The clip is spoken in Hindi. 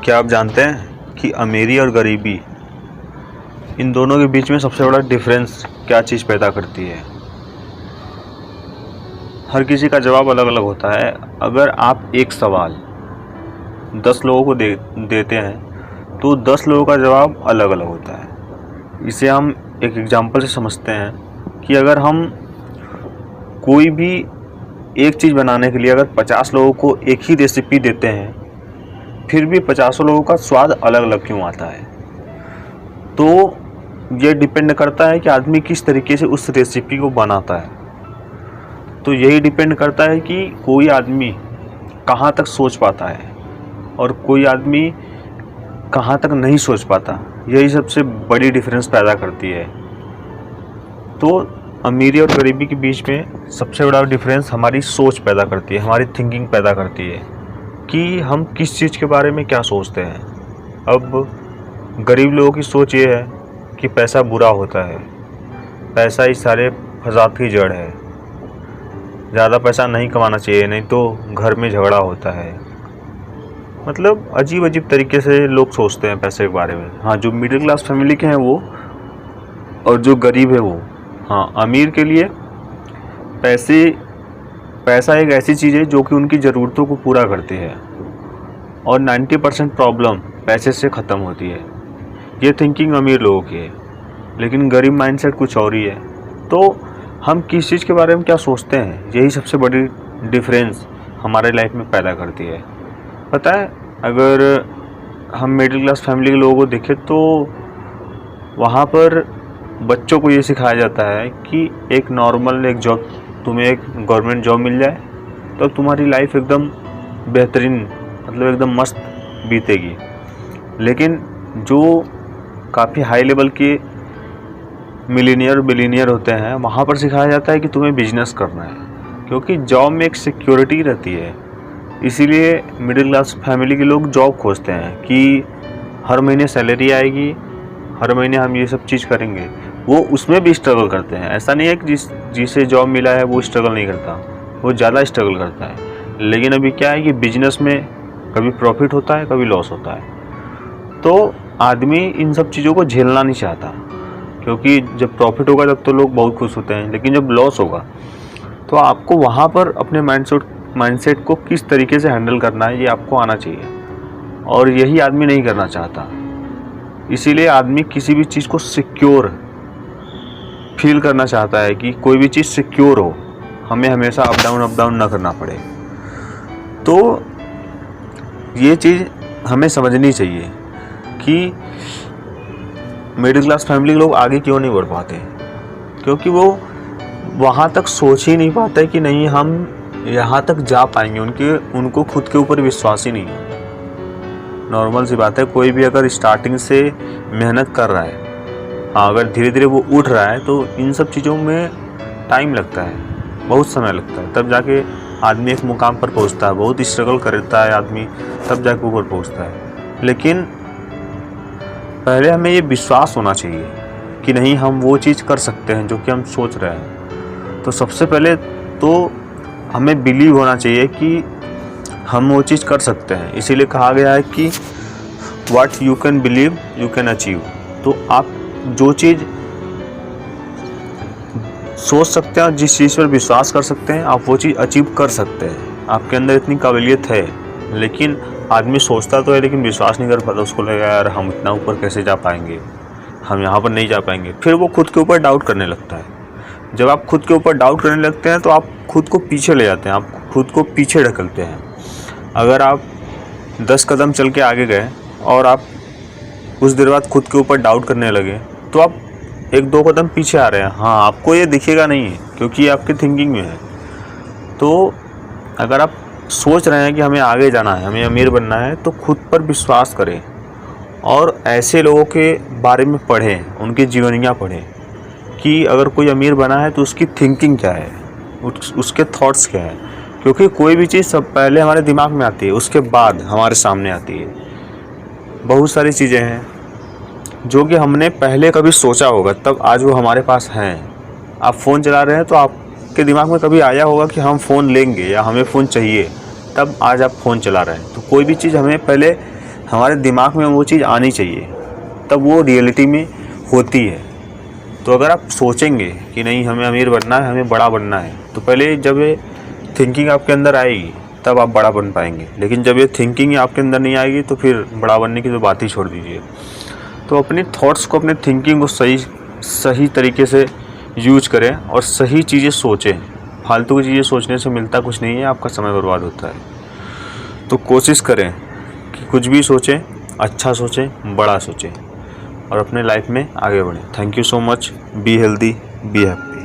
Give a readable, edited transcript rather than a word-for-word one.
क्या आप जानते हैं कि अमीरी और गरीबी इन दोनों के बीच में सबसे बड़ा डिफरेंस क्या चीज़ पैदा करती है? हर किसी का जवाब अलग अलग होता है। अगर आप एक सवाल 10 लोगों को देते हैं तो 10 लोगों का जवाब अलग अलग होता है। इसे हम एक एग्जांपल से समझते हैं कि अगर हम कोई भी एक चीज़ बनाने के लिए अगर 50 लोगों को एक ही रेसिपी देते हैं, फिर भी 50 लोगों का स्वाद अलग अलग क्यों आता है? तो ये डिपेंड करता है कि आदमी किस तरीके से उस रेसिपी को बनाता है। तो यही डिपेंड करता है कि कोई आदमी कहाँ तक सोच पाता है और कोई आदमी कहाँ तक नहीं सोच पाता। यही सबसे बड़ी डिफरेंस पैदा करती है। तो अमीरी और गरीबी के बीच में सबसे बड़ा डिफरेंस हमारी सोच पैदा करती है, हमारी थिंकिंग पैदा करती है कि हम किस चीज़ के बारे में क्या सोचते हैं। अब गरीब लोगों की सोच ये है कि पैसा बुरा होता है, पैसा ही सारे फसाद की जड़ है, ज़्यादा पैसा नहीं कमाना चाहिए नहीं तो घर में झगड़ा होता है। मतलब अजीब अजीब तरीके से लोग सोचते हैं पैसे के बारे में। हाँ, जो मिडिल क्लास फैमिली के हैं वो, और जो गरीब है वो। हाँ, अमीर के लिए पैसा एक ऐसी चीज़ है जो कि उनकी ज़रूरतों को पूरा करती है और 90% प्रॉब्लम पैसे से ख़त्म होती है। ये थिंकिंग अमीर लोगों की है, लेकिन गरीब माइंडसेट कुछ और ही है। तो हम किस चीज़ के बारे में क्या सोचते हैं, यही सबसे बड़ी डिफरेंस हमारे लाइफ में पैदा करती है। पता है, अगर हम मिडिल क्लास फैमिली के लोगों को देखें तो वहाँ पर बच्चों को ये सिखाया जाता है कि एक नॉर्मल एक जॉब, तुम्हें एक गवर्नमेंट जॉब मिल जाए तो तुम्हारी लाइफ एकदम बेहतरीन, मतलब एकदम मस्त बीतेगी। लेकिन जो काफ़ी हाई लेवल के मिलीनियर बिलीनियर होते हैं वहाँ पर सिखाया जाता है कि तुम्हें बिजनेस करना है, क्योंकि जॉब में एक सिक्योरिटी रहती है। इसीलिए मिडिल क्लास फैमिली के लोग जॉब खोजते हैं कि हर महीने सैलरी आएगी, हर महीने हम ये सब चीज़ करेंगे। वो उसमें भी स्ट्रगल करते हैं। ऐसा नहीं है कि जिसे जॉब मिला है वो स्ट्रगल नहीं करता, वो ज़्यादा स्ट्रगल करता है। लेकिन अभी क्या है कि बिजनेस में कभी प्रॉफिट होता है, कभी लॉस होता है। तो आदमी इन सब चीज़ों को झेलना नहीं चाहता, क्योंकि जब प्रॉफिट होगा तब तो लोग बहुत खुश होते हैं, लेकिन जब लॉस होगा तो आपको वहाँ पर अपने माइंडसेट को किस तरीके से हैंडल करना है ये आपको आना चाहिए, और यही आदमी नहीं करना चाहता। इसीलिए आदमी किसी भी चीज़ को सिक्योर फील करना चाहता है कि कोई भी चीज़ सिक्योर हो, हमें हमेशा अप डाउन ना करना पड़े। तो ये चीज़ हमें समझनी चाहिए कि मिडिल क्लास फैमिली के लोग आगे क्यों नहीं बढ़ पाते, क्योंकि वो वहाँ तक सोच ही नहीं पाते कि नहीं हम यहाँ तक जा पाएंगे। उनको खुद के ऊपर विश्वास ही नहीं है। नॉर्मल सी बात है, कोई भी अगर स्टार्टिंग से मेहनत कर रहा है, हाँ, अगर धीरे धीरे वो उठ रहा है तो इन सब चीज़ों में टाइम लगता है, बहुत समय लगता है, तब जाके आदमी एक मुकाम पर पहुंचता है। बहुत स्ट्रगल करता है आदमी, तब जाके ऊपर पहुंचता है। लेकिन पहले हमें ये विश्वास होना चाहिए कि नहीं, हम वो चीज़ कर सकते हैं जो कि हम सोच रहे हैं। तो सबसे पहले तो हमें बिलीव होना चाहिए कि हम वो चीज़ कर सकते हैं। इसीलिए कहा गया है कि what you can believe you can achieve. तो आप जो चीज़ सोच सकते हैं और जिस चीज़ पर विश्वास कर सकते हैं, आप वो चीज़ अचीव कर सकते हैं। आपके अंदर इतनी काबिलियत है। लेकिन आदमी सोचता तो है लेकिन विश्वास नहीं कर पाता। उसको लगेगा यार हम इतना ऊपर कैसे जा पाएंगे, हम यहाँ पर नहीं जा पाएंगे। फिर वो खुद के ऊपर डाउट करने लगता है। जब आप खुद के ऊपर डाउट करने लगते हैं तो आप खुद को पीछे ले जाते हैं, आप खुद को पीछे ढकलते हैं। अगर आप 10 कदम चल के आगे गए और आप कुछ देर बाद खुद के ऊपर डाउट करने लगे तो आप 1-2 कदम पीछे आ रहे हैं। हाँ, आपको ये दिखेगा नहीं है क्योंकि ये आपकी थिंकिंग में है। तो अगर आप सोच रहे हैं कि हमें आगे जाना है, हमें अमीर बनना है, तो खुद पर विश्वास करें और ऐसे लोगों के बारे में पढ़ें, उनकी जीवनियाँ पढ़ें कि अगर कोई अमीर बना है तो उसकी थिंकिंग क्या है, उसके थॉट्स क्या है। क्योंकि कोई भी चीज़ सब पहले हमारे दिमाग में आती है, उसके बाद हमारे सामने आती है। बहुत सारी चीज़ें हैं जो कि हमने पहले कभी सोचा होगा, तब आज वो हमारे पास हैं। आप फ़ोन चला रहे हैं तो आपके दिमाग में कभी आया होगा कि हम फ़ोन लेंगे या हमें फ़ोन चाहिए, तब आज आप फ़ोन चला रहे हैं। तो कोई भी चीज़ हमें पहले हमारे दिमाग में वो चीज़ आनी चाहिए, तब वो रियलिटी में होती है। तो अगर आप सोचेंगे कि नहीं हमें अमीर बनना है, हमें बड़ा बनना है, तो पहले जब ये थिंकिंग आपके अंदर आएगी तब आप बड़ा बन पाएंगे। लेकिन जब ये थिंकिंग ही आपके अंदर नहीं आएगी तो फिर बड़ा बनने की तो बात ही छोड़ दीजिए। तो अपने थॉट्स को, अपने थिंकिंग को सही तरीके से यूज करें और सही चीज़ें सोचें। फालतू की चीज़ें सोचने से मिलता कुछ नहीं है, आपका समय बर्बाद होता है। तो कोशिश करें कि कुछ भी सोचें, अच्छा सोचें, बड़ा सोचें और अपने लाइफ में आगे बढ़ें। Thank you so much. Be healthy, be happy.